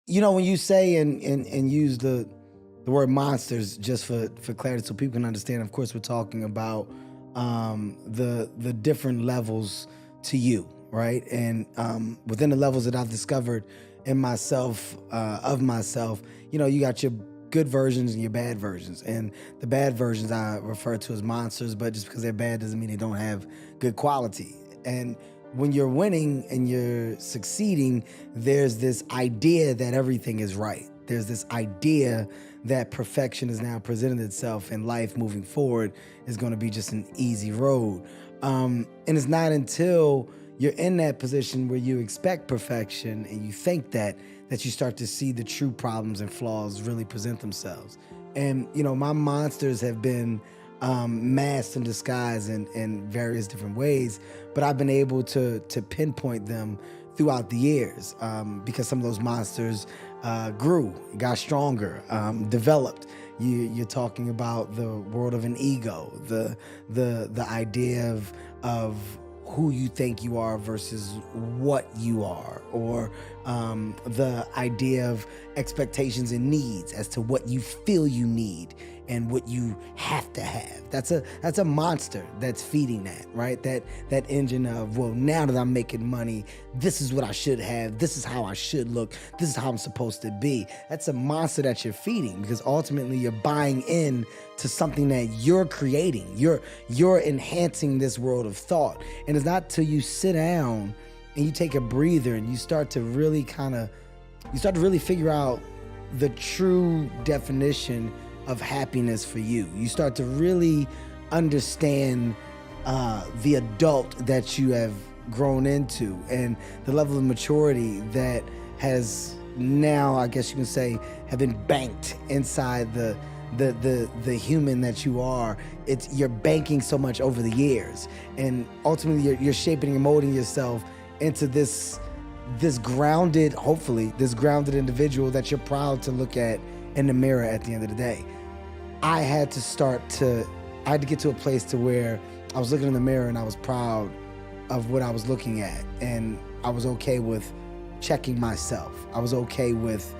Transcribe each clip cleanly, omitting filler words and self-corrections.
When you say and use the word monsters, just for clarity so people can understand, of course we're talking about the different levels to you, right? And within the levels that I've discovered in myself, of myself, you got your good versions and your bad versions. And the bad versions I refer to as monsters, but just because they're bad doesn't mean they don't have good quality. And when you're winning and you're succeeding, there's this idea that everything is right. There's this idea that perfection has now presented itself and life moving forward is going to be just an easy road. And it's not until you're in that position where you expect perfection and you think that you start to see the true problems and flaws really present themselves. And, my monsters have been masked and disguised in various different ways, but I've been able to pinpoint them throughout the years because some of those monsters grew, got stronger, developed. You're talking about the world of an ego, the idea of who you think you are versus what you are, or the idea of expectations and needs as to what you feel you need and what you have to have. That's a monster that's feeding that, right? That engine of, well, now that I'm making money, this is what I should have, this is how I should look, this is how I'm supposed to be. That's a monster that you're feeding, because ultimately you're buying in to something that you're creating. You're enhancing this world of thought. And it's not till you sit down and you take a breather and you start to really figure out the true definition of happiness for you. You start to really understand the adult that you have grown into and the level of maturity that has now, I guess you can say, have been banked inside the human that you are. You're banking so much over the years, and ultimately you're shaping and molding yourself into this grounded, hopefully this grounded individual that you're proud to look at in the mirror at the end of the day. I had to get to a place to where I was looking in the mirror and I was proud of what I was looking at, and I was okay with checking myself. I was okay with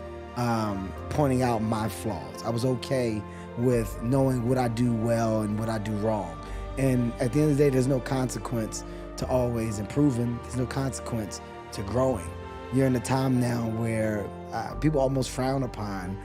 pointing out my flaws. I was okay with knowing what I do well and what I do wrong. And at the end of the day, there's no consequence to always improving. There's no consequence to growing. You're in a time now where people almost frown upon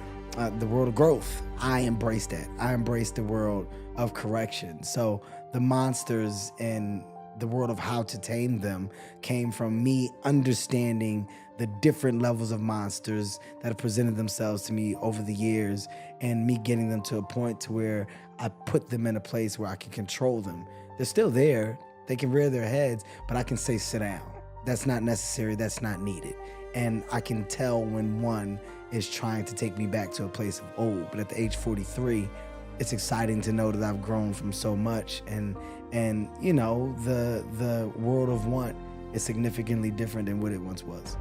the world of growth. I embrace that. I embrace the world of correction. So the monsters and the world of how to tame them came from me understanding the different levels of monsters that have presented themselves to me over the years, and me getting them to a point to where I put them in a place where I can control them. They're still there. They can rear their heads, but I can say, sit down. That's not necessary. That's not needed. And I can tell when one is trying to take me back to a place of old. But at the age 43, it's exciting to know that I've grown from so much, and the world of want is significantly different than what it once was.